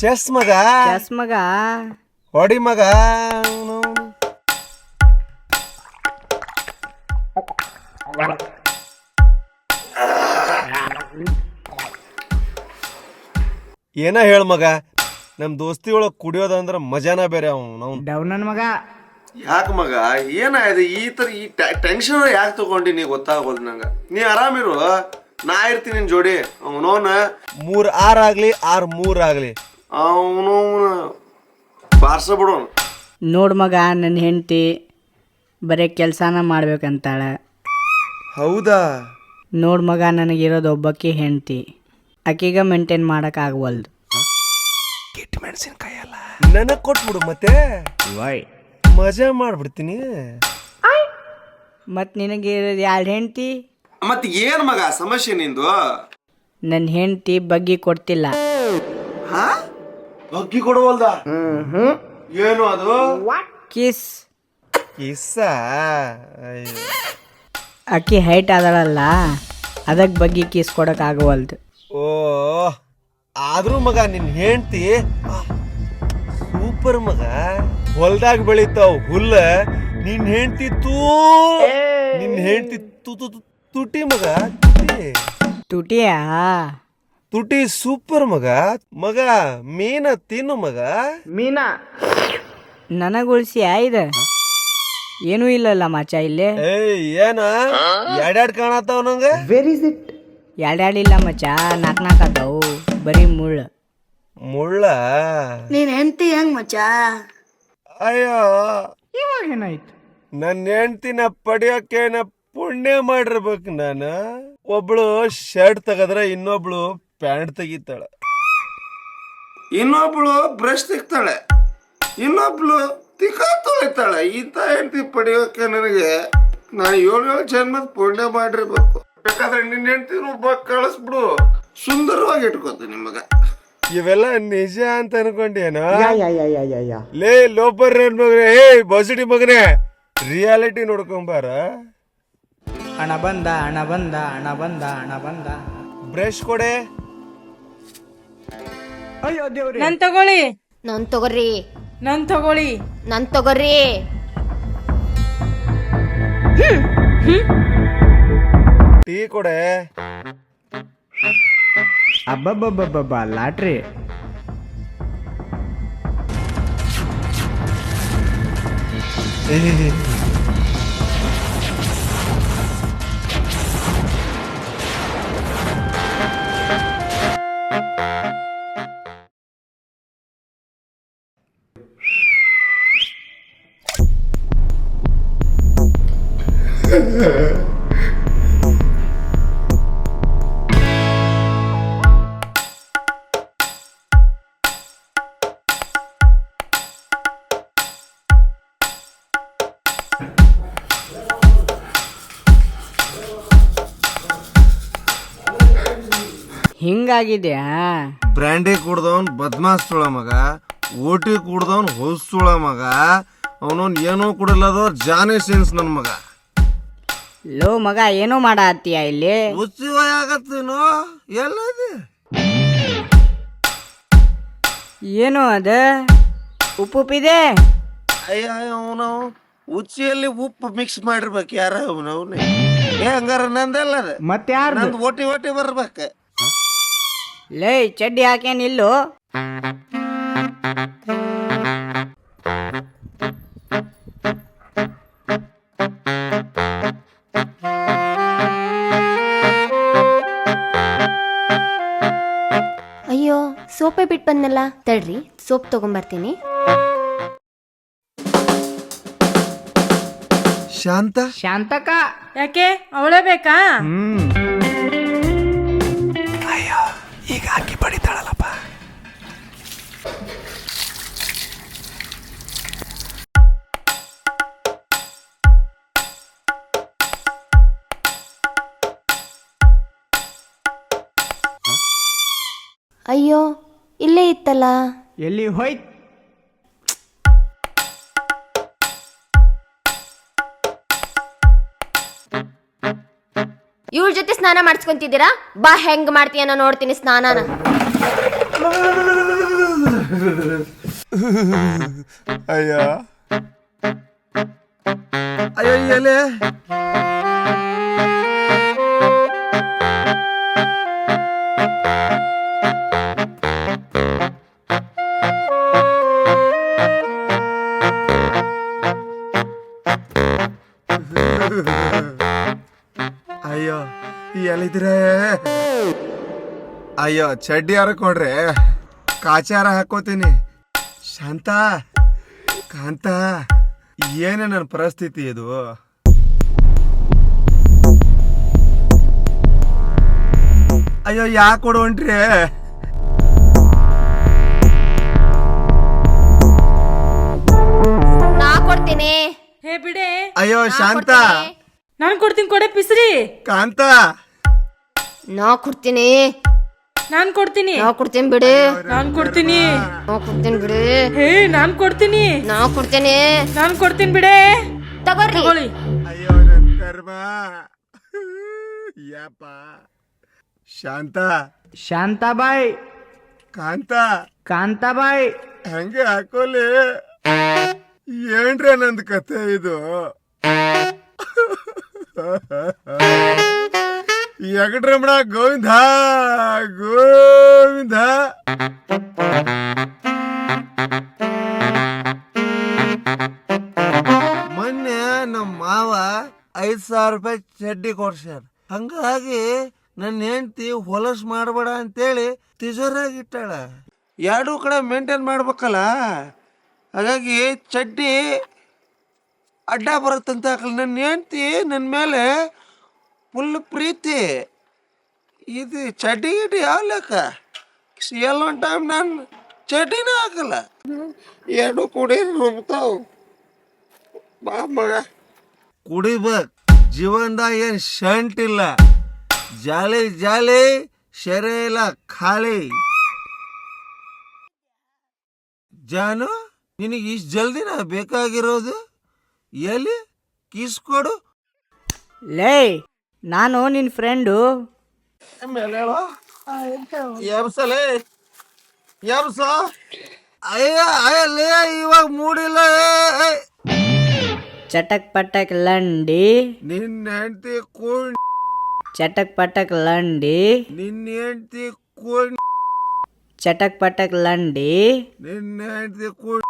Chess ಮಗ ಹೊಡಿ ಮಗ. ಏನ ಹೇಳ ಮಗ, ನಮ್ ದೋಸ್ತಿ ಒಳಗ್ ಕುಡಿಯೋದಂದ್ರ ಮಜಾನ ಬೇರೆ. ಅವ್ನು ಡೌನ್ ಮಗ. ಯಾಕ ಮಗ ಏನಾಯ್ತು ಈ ತರ ಈ ಟೆನ್ಷನ್ ಯಾಕೆ ತಗೊಂಡಿ ಗೊತ್ತಾಗೋದು ನಂಗ. ನೀ ಆರಾಮಿರು, ನಾ ಇರ್ತೀನಿ ನಿನ್ ಜೋಡಿ. ಅವನವನ 3-6 ಆಗ್ಲಿ 6-3 ಆಗ್ಲಿ ಅವನು ಬಾರ್ಸ ಬಿಡು. ನೋಡ್ ಮಗ, ನನ್ನ ಹೆಂಡತಿ ಬರೀ ಕೆಲ್ಸಾನ ಮಾಡ್ಬೇಕಂತಾಳ. ಹೌದಾ? ನೋಡ್ ಮಗ, ನನಗಿರೋದು ಒಬ್ಬಕ್ಕೆ ಹೆಂಡತಿ, ಆಕಿಗ ಮೇಂಟೈನ್ ಮಾಡಕ್ ಆಗವಲ್ದು. ಕೆಟ್ಟ ಮೆಣಸಿನಕಾಯಿ ಅಲ್ಲ, ನನಗ್ ಕೊಟ್ಬಿಡು ಮತ್ತೆ ಮಜಾ ಮಾಡ್ಬಿಡ್ತೀನಿ. ಮತ್ ನಿನಗೆ ಇರೋದು 2 ಹೆಂಡತಿ. ಮತ್ ಏನ್ ಮಗ ಸಮಸ್ಯೆ ನಿಂದು? ನನ್ನ ಹೆಂಡತಿ ಬಗ್ಗಿ ಕೊಡ್ತಿಲ್ಲ. ಬಗ್ಗಿ ಕೊಡವಲ್ದ? ಏನು ಅದು? ಕಿಸ್. ಕಿಸ್ಸ? ಅಕ್ಕಿ ಹೈಟ್ ಅದಳಲ್ಲ, ಅದಕ್ಕೆ ಬಗ್ಗೆ ಕಿಸ್ ಕೊಡಕ್ ಆಗವಲ್ದು. ಓ, ಆದ್ರೂ ಮಗ ನಿನ್ ಹೆಂಡತಿ ಸೂಪರ್ ಮಗ. ಹೊಲ್ದಾಗ ಬೆಳಿತಾವ್ ಹುಲ್ಲ, ನಿನ್ ಹೆಂಡತಿ ತುಟಿ ಮಗ. ತುಟಿಯಾ? ತುಟಿ ಸೂಪರ್ ಮಗ. ಮಗ ಮೀನ ತಿನ್ನು ಮಗ. ಮೀನಾ ನನಗುಳ್ಸಿ ಆಯ್ದ ಏನೂ ಇಲ್ಲಲ್ಲ ಮಾಚ ಇಲ್ಲಿ. ಏನ ಎರಡ್ ಕಾಣತಾವ ನಂಗ. ಎರಡಿಲ್ಲ ಮಚ್ಚ, 4 ಅದಾವು, ಬರೀ ಮುಳ್ಳ. ನೀನ್ ಹೆಂಡತಿ ಹೆಂಗ್ ಮಚ್ಚ? ಅಯ್ಯೋ, ಇವಾಗ ಏನಾಯ್ತು? ನನ್ನ ಹೆಂಡತಿನ ಪಡಿಯೋಕೆ ಪುಣ್ಯ ಮಾಡಿರ್ಬೇಕು ನಾನು. ಒಬ್ಳು ಶರ್ಟ್ ತೆಗದ್ರ ಇನ್ನೊಬ್ಳು ಪ್ಯಾಂಟ್ ತೆಗಿತಾಳೆ, ಇನ್ನೊಬ್ಳು ಬ್ರಷ್ ತೆಗಿತಾಳೆ, ಇನ್ನೊಬ್ಳು ತಿಕ್ಕ ತೊಳಿತಾಳೆ. ಇಂಥ ಹೆಂಡತಿ ಪಡಿಯೋಕೆ ನನಗೆ ನಾನು 7 ಜನ್ಮದ ಪುಣ್ಯ ಮಾಡಿರ್ಬೇಕು. ಬೇಕಾದ್ರೆ ನಿನ್ನ ಹೆಂಡತಿನೂ ಕಳಿಸ್ಬಿಡು, ಸುಂದರವಾಗಿ ಇಟ್ಕೋತೀನಿ ಮಗ. ಇವೆಲ್ಲ ನಿಜ ಅಂತ ಅನ್ಕೊಂಡೇನೋ? ಲೇ ಲೋಪರ್ ಮಗನೇ, ಬಸಡಿ ಮಗನೇ, ರಿಯಾಲಿಟಿ ನೋಡ್ಕೊಂಬಾರ. ಹಣ ಬಂದ. ಬ್ರಷ್ ಕೊಡೆ. ಅಯ್ಯೋ ದೇವ್ರಿ. ನನ್ ತಗೊಳ್ಳಿ. ಟೀ ಕೊಡೆ. ಅಬ್ಬಬ್ಬಬ್ಬಬ್ಬ, ಲಾಟ್ರಿ. ಹಿಂಗಾಗಿದ್ಯಾ? ಬ್ರ್ಯಾಂಡಿ ಕುಡ್ದವನ್ ಬದ್ಮಾಸ್ ತುಳ ಮಗ, ಓಟಿ ಕುಡ್ದವನ್ ಹೊಸ್ತುಳ ಮಗ, ಅವನವನ್ ಏನೋ ಕುಡಿಲ್ಲದವ್ರ ಜಾನಿ ಸೆನ್ಸ್ ನನ್ ಮಗ. ಲೋ ಮಗ, ಏನೋ ಮಾಡತ್ತೀಯ ಇಲ್ಲಿ? ಆಗತ್ತೇನೋ ಎಲ್ಲದೆ. ಏನೋ ಅದ ಉಪ್ಪಿದೆ? ಅಯ್ಯ, ಅವನವ್ ಉಚ್ಚಿಯಲ್ಲಿ ಉಪ್ಪು ಮಿಕ್ಸ್ ಮಾಡಿರ್ಬೇಕು. ಯಾರ ಅವನವ್ನೆ ಹಂಗಾರ ನಂದಲ್ಲ, ಮತ್ತೆ ಯಾರು? ನಂದು ಓಟಿ ಬರ್ಬೇಕ. ಲೇ, ಚಡ್ಡಿ ಹಾಕೇನಿಲ್ಲೋ? ಅಯ್ಯೋ, ಸೋಪೆ ಬಿಟ್ಟು ಬಂದಲ್ಲ, ತಡ್ರಿ ಸೋಪ್ ತಗೊಂಬರ್ತೀನಿ. ಶಾಂತಕ ಯಾಕೆ ಅವಳೇ ಬೇಕಾ? ಅಯ್ಯೋ, ಈಗ ಹಾಕಿ ಪಡಿತಾಳಲ್ಲಪ್ಪ. ಅಯ್ಯೋ, ಇಲ್ಲೇ ಇತ್ತಲ್ಲ. ಎಲ್ಲಿ ಹೋಯ್ತು? ಇವ್ರ ಜೊತೆ ಸ್ನಾನ ಮಾಡಿಸ್ಕೊಂತಿದ್ದೀರಾ? ಬಾ, ಹೆಂಗ್ ಮಾಡ್ತೀಯನ ನೋಡ್ತೀನಿ ಸ್ನಾನನ. ಅಯ್ಯ ಅಯ್ಯೋ ಎಲೆ ಅಯ್ಯೋ ಎಲ್ಲಿದ್ರೆ ಅಯ್ಯೋ ಚಡ್ಡಿ ಯಾರ ಕೊಡ್ರೆ ಕಾಚಾರ ಹಾಕೋತೀನಿ. ಶಾಂತ ಕಾಂತ ಏನೇ ನನ್ನ ಪರಿಸ್ಥಿತಿ ಇದು. ಅಯ್ಯೋ ಯಾಕೆ ಕೊಡುವಂಟ್ರಿ? ನಾ ಕೊಡ್ತೀನಿ. ಹೇ ಬಿಡೆ. ಅಯ್ಯೋ ಶಾಂತ ನಾನ್ ಕೊಡ್ತೀನಿ, ಕೊಡೆ ಪಿಸ್ರಿ. ಕಾಂತ ನಾ ಕೊಡ್ತೀನಿ. ನಾನ್ ಕೊಡ್ತೀನಿ. ನಾ ಕೊಡ್ತೀನಿ ಬಿಡಿ. ನಾನ್ ಕೊಡ್ತೀನಿ. ನಾ ಕೊಡ್ತೀನಿ ಬಿಡಿ. ಹೇ ನಾನ್ ಕೊಡ್ತೀನಿ. ನಾ ಕೊಡ್ತೀನಿ. ನಾನ್ ಕೊಡ್ತೀನಿ ಬಿಡೆ. ತಗೋರಿ. ತಗೊಳ್ಳಿ. ಅಯ್ಯೋ ನನ್ನ ಕರ್ಮ ಯಪ್ಪ. ಶಾಂತ ಶಾಂತಾಬಾಯಿ, ಕಾಂತ ಕಾಂತಾಬಾಯಿ, ಹಂಗೆ ಹಾಕೋಲಿ. ಏನ್ರ ನಂದ್ ಕತೆ ಇದು? ಎಗಡ್ರಮಣ ಗೋವಿಂದ ಗೋವಿಂದ. ಮೊನ್ನೆ ನಮ್ಮ ಮಾವ 5,000 ರೂಪಾಯಿ ಚಡ್ಡಿ ಕೊಡ್ಸ್ಯಾರ. ಹಂಗಾಗಿ ನನ್ನ ಹೆಂಡತಿ ಹೊಲಸ್ ಮಾಡಬೇಡ ಅಂತೇಳಿ ತಿಜೋರಾಗಿಟ್ಟಾಳ. ಎರಡೂ ಕಡೆ ಮೇಂಟೈನ್ ಮಾಡ್ಬೇಕಲ್ಲ. ಹಾಗಾಗಿ ಚಡ್ಡಿ ಅಡ್ಡ ಬರುತ್ತಂತ ಹಾಕಲ್ಲ. ನನ್ನ ಹೆಂಡತಿ ನನ್ನ ಮೇಲೆ ಫುಲ್ ಪ್ರೀತಿ. ಇದು ಚಡ್ಡಿ ಗಿಡ್ಡಿ ಯಾವ ಲೆಕ್ಕ? ಎಲ್ಲೊಂದು ಟೈಮ್ ನಾನು ಚಡ್ಡಿನೇ ಹಾಕಲ್ಲ. ಎರಡು ಕುಡಿ ರುಬ್ತಾವ್. ಬಾ ಮಗ ಕುಡಿಬೇಕು. ಜೀವನದಾಗ ಏನು ಶಂಟಿಲ್ಲ. ಜಾಲಿ ಜಾಲಿ ಶೆರೆ ಇಲ್ಲ ಖಾಲಿ. ಜಾನು ನಿನಗೆ ಇಷ್ಟು ಜಲ್ದಿನ ಬೇಕಾಗಿರೋದು? ಎಲ್ಲಿ ಕಿಸ್ಕೊಡು. ಲೇ ನಾನು ನಿನ್ನ ಫ್ರೆಂಡು. ಎಬ್ಸಲೇ ಎಬ್ಸ. ಅಯ್ಯ ಅಯ್ಯಲೇ ಇವಾಗ ಮೂಡಿಲ್ಲ. ಚಟಕ್ ಪಟಕ್ ಲಂಡಿ, ನಿನ್ನ ಹೆಂಡತಿ ಕೂಣ್. ಚಟಕ್ ಪಟಕ್ ಲಂಡಿ, ನಿನ್ನ ಹೆಂಡತಿ ಕೂಣ್. ಚಟಕ್ ಪಟಕ್ ಲಂಡಿ. ನಿನ್ನ ಹೆಂಡತಿ ಕೂಣ್.